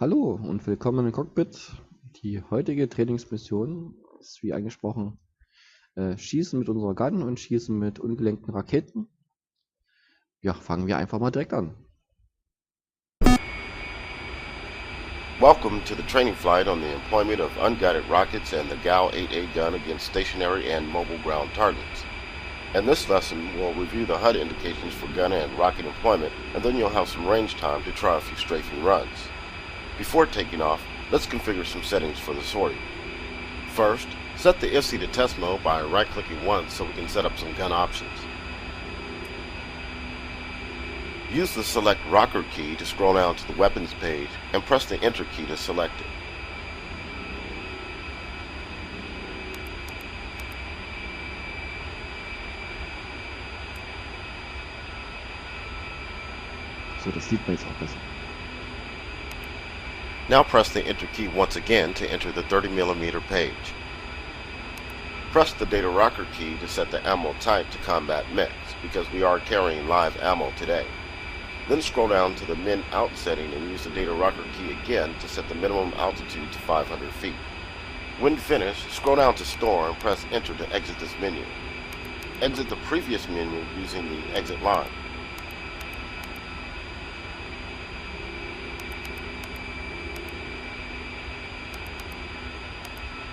Hallo und willkommen im Cockpit. Die heutige Trainingsmission ist wie angesprochen Schießen mit unserer Gun und Schießen mit ungelenkten Raketen. Ja, fangen wir einfach mal direkt an. Welcome to the training flight on the employment of unguided rockets and the GAL-8A gun against stationary and mobile ground targets. In this lesson, we'll review the HUD indications for gun and rocket employment, and then you'll have some range time to try a few strafing runs. Before taking off, let's configure some settings for the sortie. First, set the IFC to test mode by right-clicking once so we can set up some gun options. Use the Select Rocker key to scroll down to the Weapons page and press the Enter key to select it. So, das sieht man jetzt auch besser. Now press the Enter key once again to enter the 30mm page. Press the Data Rocker key to set the ammo type to Combat Mix, because we are carrying live ammo today. Then scroll down to the Min Out setting and use the Data Rocker key again to set the minimum altitude to 500 feet. When finished, scroll down to Store and press Enter to exit this menu. Exit the previous menu using the exit line.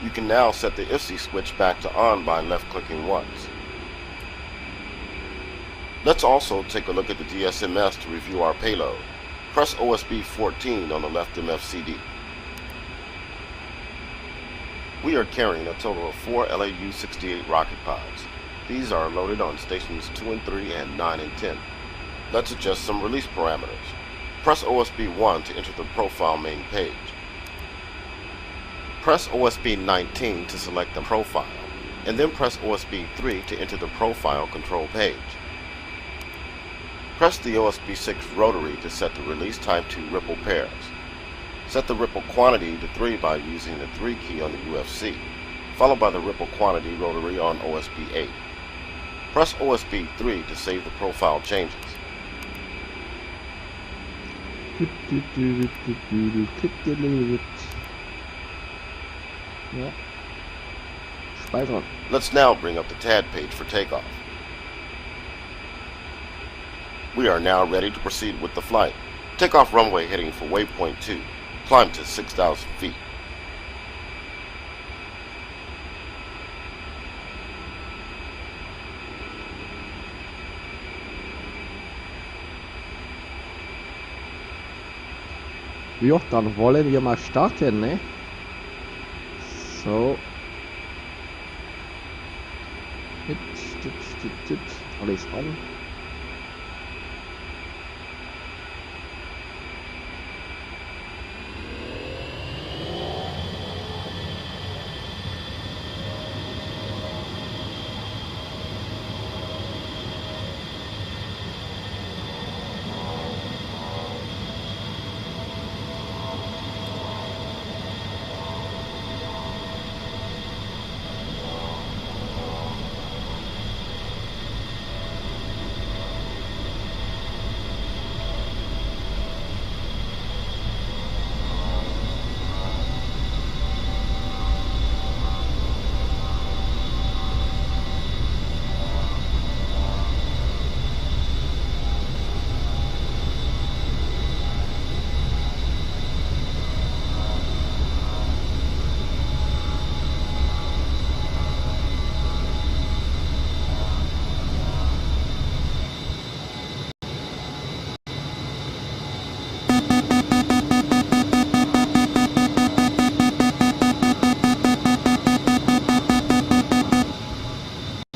You can now set the IFC switch back to on by left-clicking once. Let's also take a look at the DSMS to review our payload. Press OSB 14 on the left MFCD. We are carrying a total of 4 LAU-68 rocket pods. These are loaded on stations 2 and 3 and 9 and 10. Let's adjust some release parameters. Press OSB 1 to enter the profile main page. Press OSB 19 to select the profile, and then press OSB 3 to enter the profile control page. Press the OSB 6 rotary to set the release type to ripple pairs. Set the ripple quantity to 3 by using the 3 key on the UFC, followed by the ripple quantity rotary on OSB 8. Press OSB 3 to save the profile changes. Ja. Speichern. Let's now bring up the TAD page for takeoff. We are now ready to proceed with the flight. Takeoff runway heading for waypoint 2. Climb to 6,000 feet. Ja, dann wollen wir mal starten, ne? So. Alles an.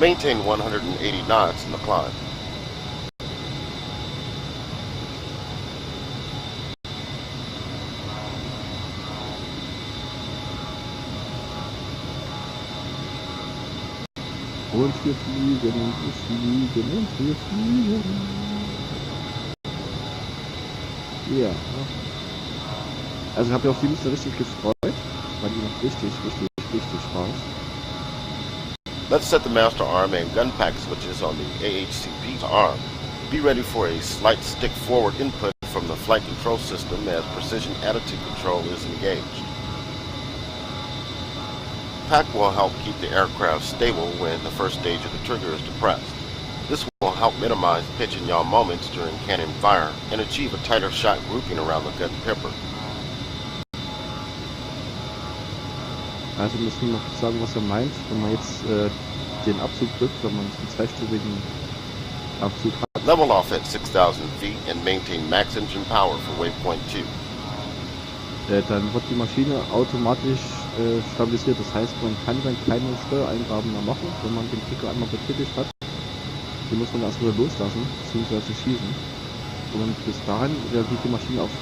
Maintain 180 knots in the climb. Und wir fliegen und wir fliegen und wir fliegen. Ja. Also ich habe mich auf die Liste richtig gefreut, weil die macht richtig Spaß. Let's set the master arm and gun pack switches on the AHCP arm. Be ready for a slight stick forward input from from the flight control system as precision attitude control is engaged. PAC will help keep the aircraft stable when the first stage of the trigger is depressed. This will help minimize pitch and yaw moments during cannon fire and achieve a tighter shot grouping around the gun pipper. Also müssen wir noch sagen, was er meint, wenn man jetzt den Abzug drückt, wenn man einen zweistufigen Abzug hat. Level off at 6,000 feet and maintain max engine power for waypoint 2. Dann wird die Maschine automatisch stabilisiert. Das heißt, man kann dann keine Steuereingaben mehr machen, wenn man den Kicker einmal betätigt hat. Den muss man erst wieder loslassen, beziehungsweise schießen. Und bis dahin reagiert die Maschine auf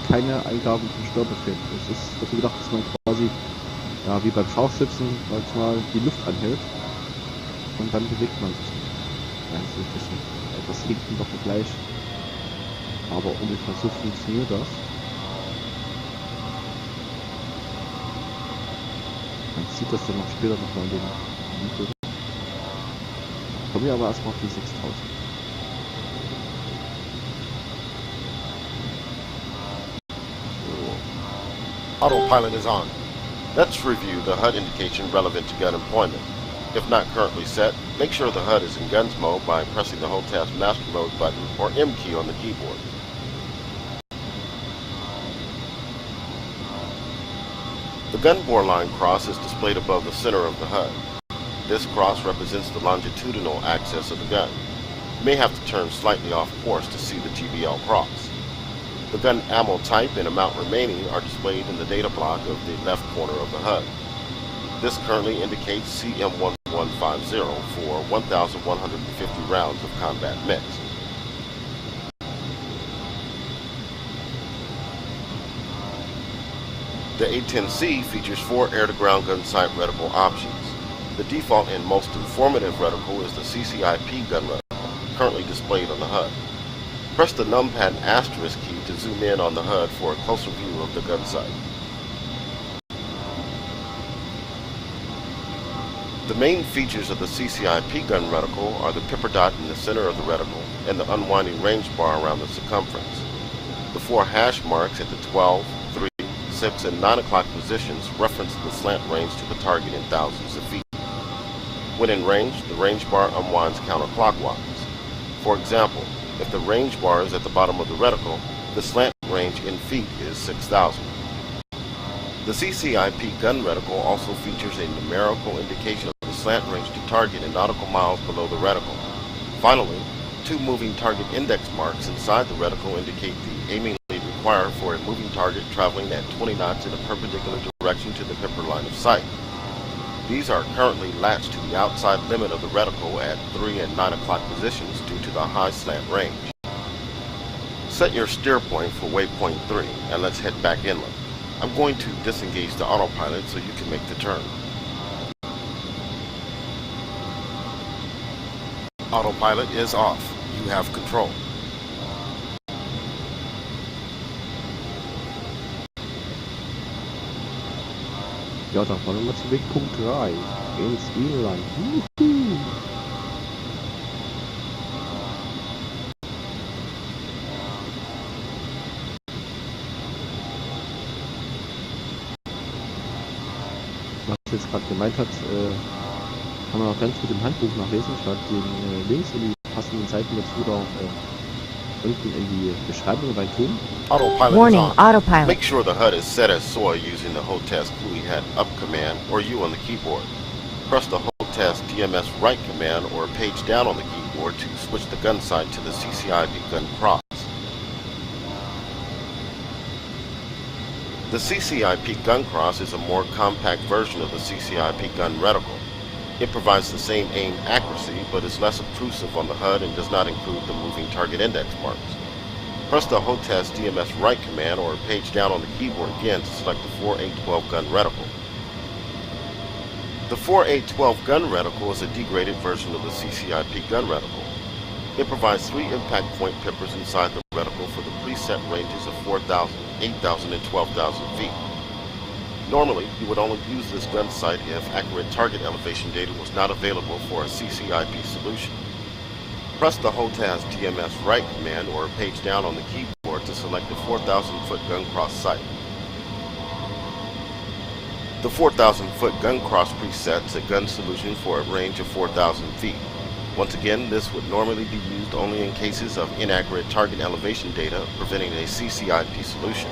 keine Eingaben zum Steuerbefehl. Es ist dazu gedacht, dass man quasi, ja, wie beim Scharfschützen, sag ich mal, die Luft anhält. Und dann bewegt man sich. Ja, das ist ein bisschen etwas hinten doch gleich. Aber ungefähr so funktioniert das. Man sieht das dann noch später nochmal in den Video. Kommen wir aber erstmal auf die 6000. Autopilot is on. Let's review the HUD indication relevant to gun employment. If not currently set, make sure the HUD is in guns mode by pressing the Hold Task Master Mode button or M key on the keyboard. The gun bore line cross is displayed above the center of the HUD. This cross represents the longitudinal axis of the gun. You may have to turn slightly off course to see the TBL cross. The gun ammo type and amount remaining are displayed in the data block of the left corner of the HUD. This currently indicates CM1150 for 1,150 rounds of combat mix. The A-10C features 4 air-to-ground gun sight reticle options. The default and most informative reticle is the CCIP gun reticle, currently displayed on the HUD. Press the numpad asterisk key to zoom in on the HUD for a closer view of the gun sight. The main features of the CCIP gun reticle are the pipper dot in the center of the reticle and the unwinding range bar around the circumference. The 4 hash marks at the 12, 3, 6, and 9 o'clock positions reference the slant range to the target in thousands of feet. When in range, the range bar unwinds counterclockwise. For example, if the range bar is at the bottom of the reticle, the slant range in feet is 6,000. The CCIP gun reticle also features a numerical indication of the slant range to target in nautical miles below the reticle. Finally, 2 moving target index marks inside the reticle indicate the aiming lead required for a moving target traveling at 20 knots in a perpendicular direction to the pipper line of sight. These are currently latched to the outside limit of the reticle at 3 and 9 o'clock positions due to the high slant range. Set your steer point for waypoint 3 and let's head back inland. I'm going to disengage the autopilot so you can make the turn. Autopilot is off. You have control. Ja, dann fahren wir zu Wegpunkt 3. Ins Inland. Juhu. Was jetzt gerade gemeint hat, kann man auch ganz gut im Handbuch nachlesen. Ich werde den Links in die passenden Seiten dazu da unten in die Beschreibung reintun. Autopilot Warning, is on. autopilot. Make sure the HUD is set as soy using the Hold Task GUI head up command or U on the keyboard. Press the Hold Task DMS right command or page down on the keyboard to switch the gun sight to the CCIP gun cross. The CCIP gun cross is a more compact version of the CCIP gun reticle. It provides the same aim accuracy, but is less obtrusive on the HUD and does not include the moving target index marks. Press the Hold Task DMS right command or page down on the keyboard again to select the 4A12 gun reticle. The 4A12 gun reticle is a degraded version of the CCIP gun reticle. It provides 3 impact point pippers inside the reticle for the preset ranges of 4,000, 8,000, and 12,000 feet. Normally, you would only use this gun sight if accurate target elevation data was not available for a CCIP solution. Press the Hold Task DMS right command or page down on the keyboard keyboard to select the 4,000-foot gun cross sight. The 4,000-foot gun cross presets a gun solution for a range of 4,000 feet. Once again, this would normally be used only in cases of inaccurate target elevation data, preventing a CCIP solution.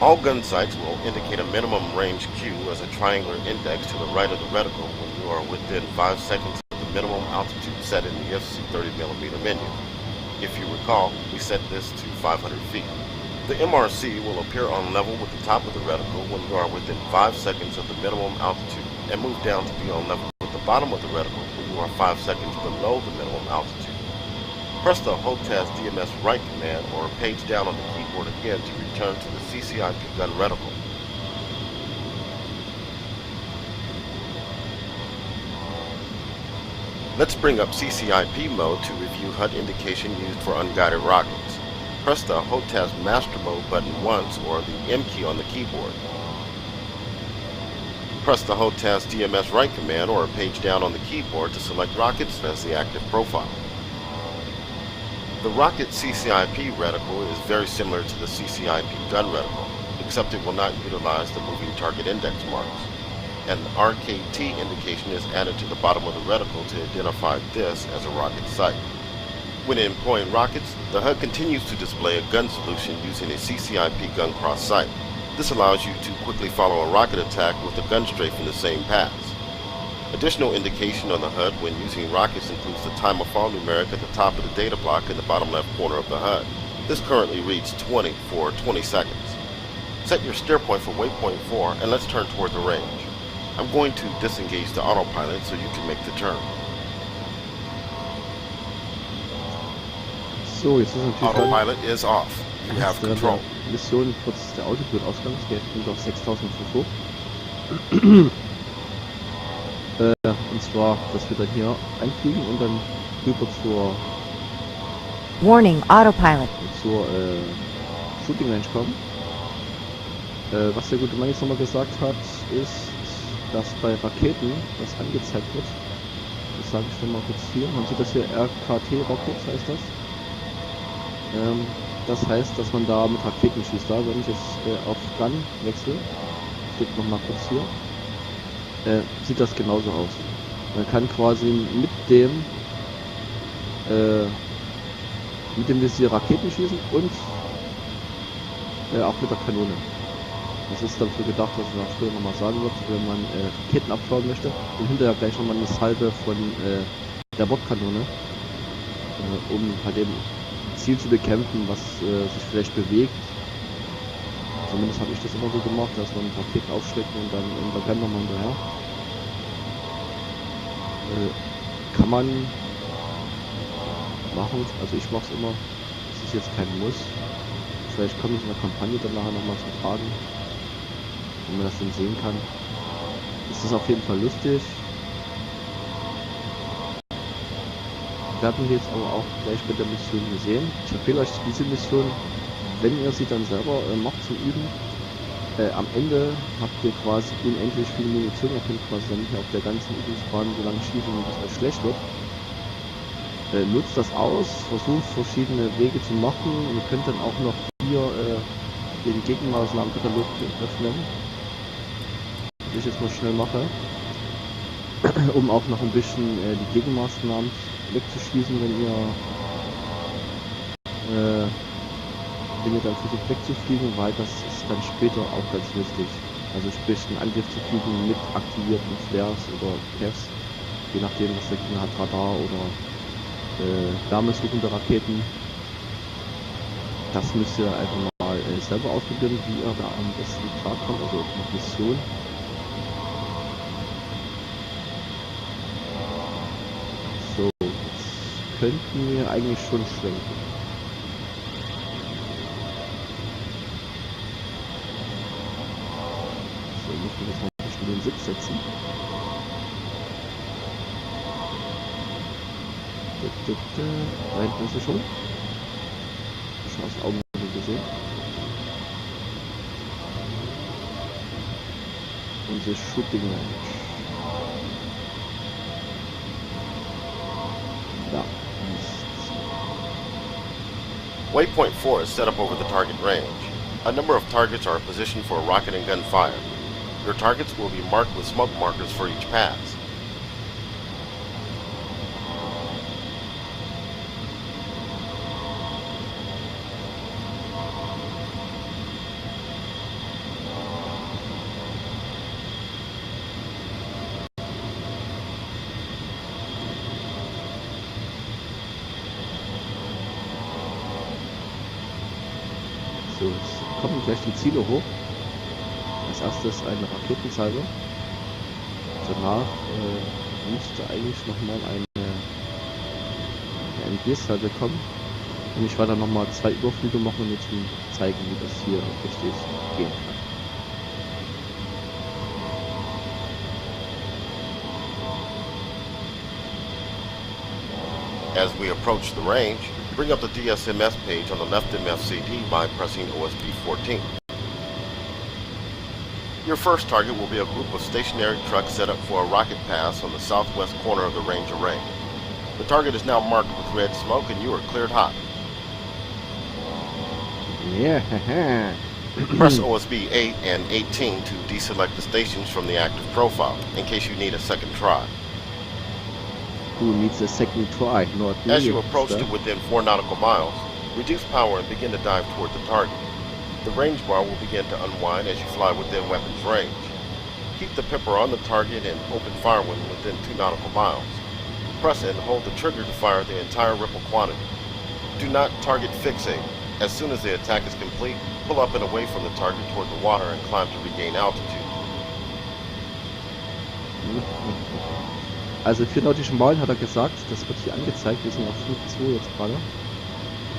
All gun sights will indicate a minimum range Q as a triangular index to the right of the reticle when you are within 5 seconds of the minimum altitude set in the FC 30mm menu. If you recall, we set this to 500 feet. The MRC will appear on level with the top of the reticle when you are within 5 seconds of the minimum altitude and move down to be on level with the bottom of the reticle when you are 5 seconds below the minimum altitude. Press the HOTAS DMS right command or page down on the keyboard again to return to the CCIP gun reticle. Let's bring up CCIP mode to review HUD indication used for unguided rockets. Press the HOTAS Master Mode button once or the M key on the keyboard. Press the HOTAS DMS right command or page down on the keyboard to select rockets as the active profile. The rocket CCIP reticle is very similar to the CCIP gun reticle, except it will not utilize the moving target index marks. An RKT indication is added to the bottom of the reticle to identify this as a rocket sight. When employing rockets, the HUD continues to display a gun solution using a CCIP gun cross sight. This allows you to quickly follow a rocket attack with a gun strafe in the same paths. Additional indication on the HUD when using rockets includes the time of fall numeric at the top of the data block in the bottom left corner of the HUD. This currently reads 20 for 20 seconds. Set your steer point for waypoint 4 and let's turn toward the range. I'm going to disengage the autopilot so you can make the turn. So, jetzt ist natürlich Autopilot is off. You have control. Mission kurz der Autopilot ausgegangen, es geht nur auf 6000 Fuß hoch. Und zwar, dass wir dann hier einfliegen und dann rüber zur Warning, Autopilot. Zur Shooting Range kommen. Was der gute Mann jetzt nochmal gesagt hat, ist, dass bei Raketen das angezeigt wird. Das sage ich dann mal kurz hier. Man sieht das hier, RKT Rockets heißt das. Das heißt, dass man da mit Raketen schießt. Da, wenn ich jetzt auf Gun wechsle, steht nochmal kurz hier, sieht das genauso aus. Man kann quasi mit dem Visier Raketen schießen und auch mit der Kanone. Das ist dafür gedacht, was ich auch später nochmal sagen wird, wenn man Raketen abschauen möchte und hinterher gleich nochmal eine Salve von der Bordkanone, um halt eben Ziel zu bekämpfen, was sich vielleicht bewegt. Zumindest habe ich das immer so gemacht, dass man Raketen aufschreckt und dann rennen nochmal hinterher. Kann man machen, also ich mache es immer, das ist jetzt kein Muss. Vielleicht komme ich in der Kampagne dann nachher nochmal zum Tragen, wenn man das dann sehen kann. Es ist auf jeden Fall lustig. Wir hatten jetzt aber auch gleich mit der Mission gesehen. Ich empfehle euch diese Mission, wenn ihr sie dann selber macht zum Üben. Am Ende habt ihr quasi unendlich viel Munition. Ihr könnt quasi dann nicht auf der ganzen Übungsbahn so lange schießen, bis es schlecht wird. Nutzt das aus, versucht verschiedene Wege zu machen und ihr könnt dann auch noch hier den Gegenmaßnahmenkatalog öffnen. Den ich jetzt mal schnell mache, um auch noch ein bisschen die Gegenmaßnahmen wegzuschießen, wenn ihr dann versucht wegzufliegen, weil das ist dann später auch ganz lustig. Also sprich einen Angriff zu fliegen mit aktivierten Flares oder Caps, je nachdem was der Gegner hat, Radar oder wärmesuchende Raketen. Das müsst ihr einfach mal selber ausprobieren, wie ihr da am besten klarkommt, also mit Mission. So, jetzt könnten wir eigentlich schon schwenken. So, muss man jetzt mal ein bisschen den Sitz setzen. Da hinten ist sie schon. Schon aus Augenwinkel gesehen. Unsere Shooting Range. Da ist Waypoint 4 is set up over the target range. A number of targets are in position for rocket and gun fire. Your targets will be marked with smoke markers for each pass. So, es kommen gleich die Ziele hoch. Als erstes eine Raketensalve. Danach müsste eigentlich nochmal eine MG-Salve kommen. Und ich werde dann nochmal 2 Überflüge machen, um jetzt zu zeigen, wie das hier richtig gehen kann. As we approach the range, bring up the DSMS page on the left MFCD by pressing OSB 14. Your first target will be a group of stationary trucks set up for a rocket pass on the southwest corner of the range array. The target is now marked with red smoke and you are cleared hot. Yeah. Press OSB 8 and 18 to deselect the stations from the active profile, in case you need a second try. Who needs a second try? Not me. As you approach to within 4 nautical miles, reduce power and begin to dive toward the target. The range bar will begin to unwind as you fly within weapons range. Keep the pipper on the target and open fire when within 2 nautical miles. Press and hold the trigger to fire the entire ripple quantity. Do not target fixate. As soon as the attack is complete, pull up and away from the target toward the water and climb to regain altitude. Also 4 nautische Meilen hat er gesagt, das wird hier angezeigt, wir sind auf 5,2 jetzt gerade.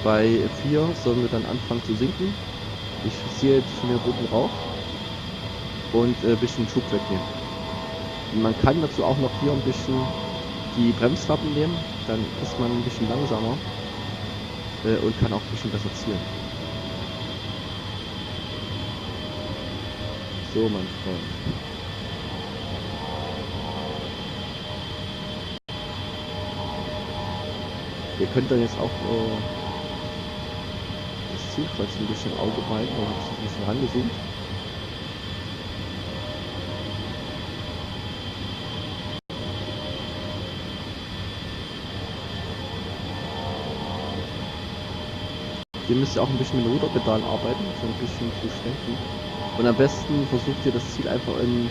Bei 4 sollen wir dann anfangen zu sinken. Ich sehe jetzt schon den roten Rauch und ein bisschen Schub wegnehmen. Und man kann dazu auch noch hier ein bisschen die Bremsklappen nehmen, dann ist man ein bisschen langsamer und kann auch ein bisschen besser zielen. So, mein Freund. Ihr könnt dann jetzt auch das Ziel falls ein bisschen Auge behalten, dann habe ich ein bisschen rangezoomt. Ihr müsst ja auch ein bisschen mit dem Ruderpedal arbeiten, so ein bisschen zu schwenken. Und am besten versucht ihr das Ziel einfach in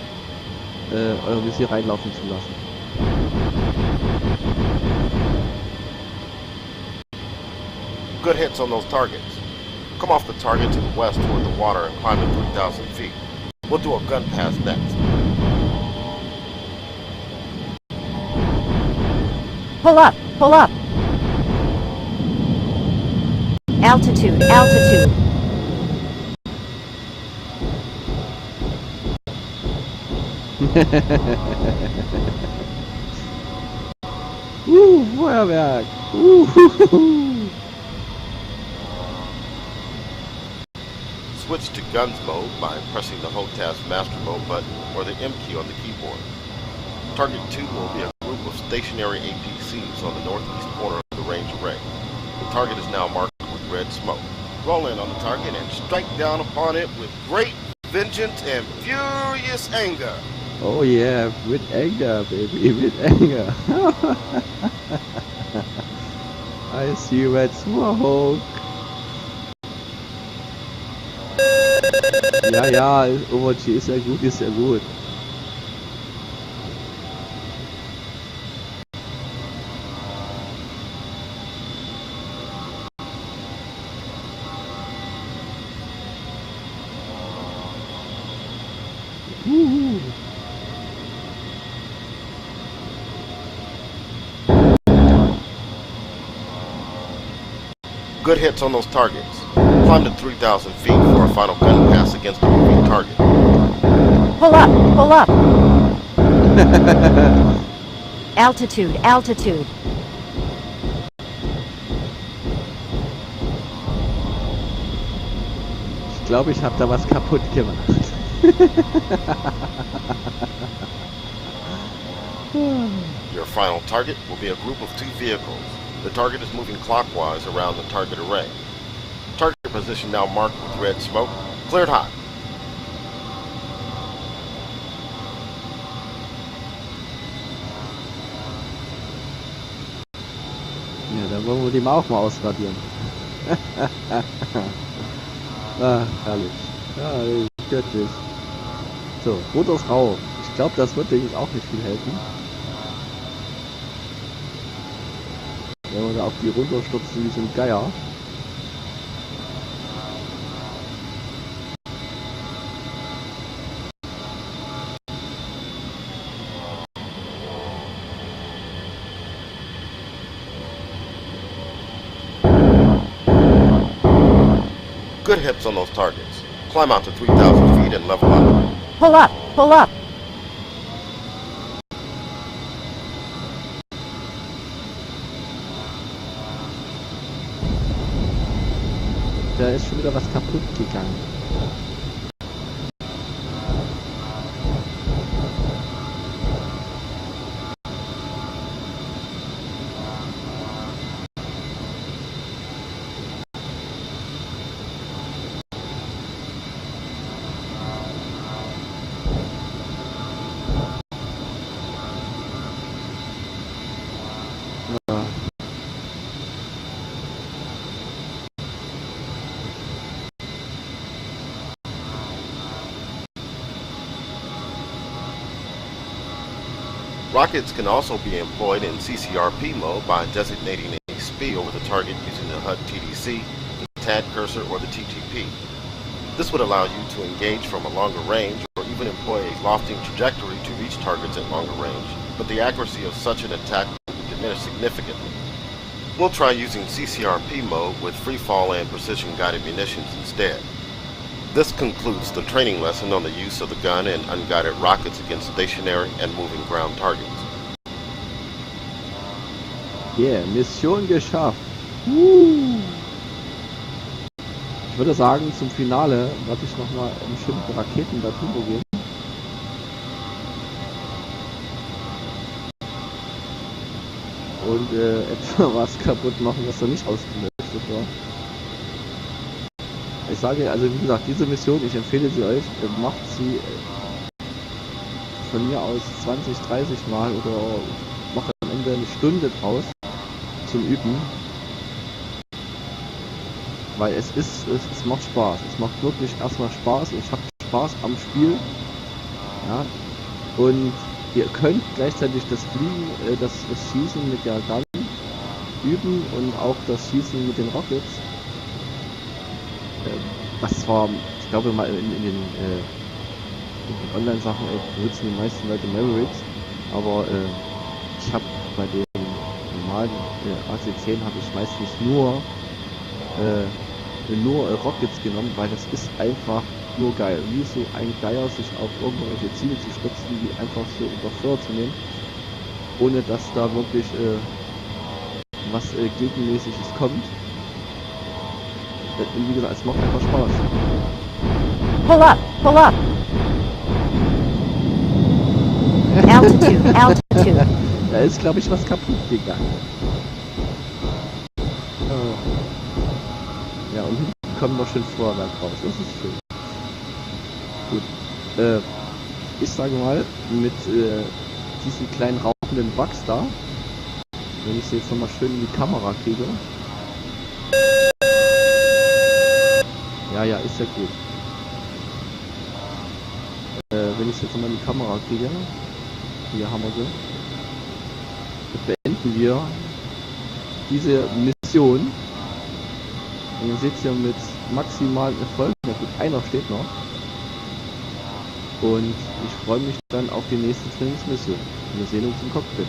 euer Visier reinlaufen zu lassen. Good hits on those targets. Come off the target to the west toward the water and climb to 3,000 feet. We'll do a gun pass next. Pull up, pull up. Altitude, altitude. Feuerwerk. Switch to guns mode by pressing the HOTAS master mode button or the M key on the keyboard. Target 2 will be a group of stationary APCs on the northeast corner of the range array. The target is now marked with red smoke. Roll in on the target and strike down upon it with great vengeance and furious anger. Oh yeah, with anger, baby, with anger. I see red smoke. Ja, Overwatch ist ja gut, ist ja gut. Good hits on those targets. Climb to 3,000 feet for a final gun pass against the moving target. Pull up, pull up. Altitude, altitude. Ich glaube, ich habe da was kaputt gemacht. Your final target will be a group of 2 vehicles. The target is moving clockwise around the target array. Target position now marked with red smoke. Cleared hot. Ja, dann wollen wir die mal auch mal ausradieren. Ah, herrlich. Ja, göttlich. So, Motor ist rau. Ich glaube, das wird dir jetzt auch nicht viel helfen. Wenn wir da auf die runterstürzen wie so ein Geier. Good hits on those targets. Climb out to 3,000 feet and level up. Pull up! Pull up! Da ist schon wieder was kaputt gegangen. Rockets can also be employed in CCRP mode by designating a speed over the target using the HUD TDC, the TAD cursor, or the TTP. This would allow you to engage from a longer range or even employ a lofting trajectory to reach targets at longer range, but the accuracy of such an attack will be diminished significantly. We'll try using CCRP mode with free fall and precision guided munitions instead. This concludes the training lesson on the use of the gun and unguided rockets against stationary and moving ground targets. Yeah, Mission geschafft. Ich würde sagen, zum Finale werde ich nochmal einen bestimmten Raketen da drüber gehen. Und etwa was kaputt machen, was da nicht ausgeleuchtet war. Ich sage, also wie gesagt, diese Mission, ich empfehle sie euch, macht sie von mir aus 20, 30 Mal oder macht am Ende eine Stunde draus zum Üben. Weil es macht Spaß. Es macht wirklich erstmal Spaß. Ich habe Spaß am Spiel. Ja. Und ihr könnt gleichzeitig das Fliegen, das Schießen mit der Gun üben und auch das Schießen mit den Rockets. Was zwar, ich glaube mal in den Online-Sachen benutzen die meisten Leute Mavericks, aber ich habe bei den normalen AC-10 habe ich meistens nur Rockets genommen, weil das ist einfach nur geil. Wie so ein Geier sich auf irgendwelche Ziele zu stürzen, die einfach so unter Feuer zu nehmen, ohne dass da wirklich was Gegenmäßiges kommt. Und wie gesagt, es macht einfach Spaß. Pull up! Pull up! Altitude! Altitude! Da ist, glaube ich, was kaputt gegangen. Ja, und hinten kommt noch schön Feuerwerk raus. Das ist schön. Gut. Ich sage mal, mit diesen kleinen rauchenden Bugs da, wenn ich sie jetzt nochmal schön in die Kamera kriege. Ja, ist ja gut. Wenn ich es jetzt nochmal in die Kamera kriege, hier haben wir sie, beenden wir diese Mission. Und ihr seht hier mit maximalen Erfolg, na gut, einer steht noch. Und ich freue mich dann auf die nächste Trainingsmission. Wir sehen uns im Cockpit.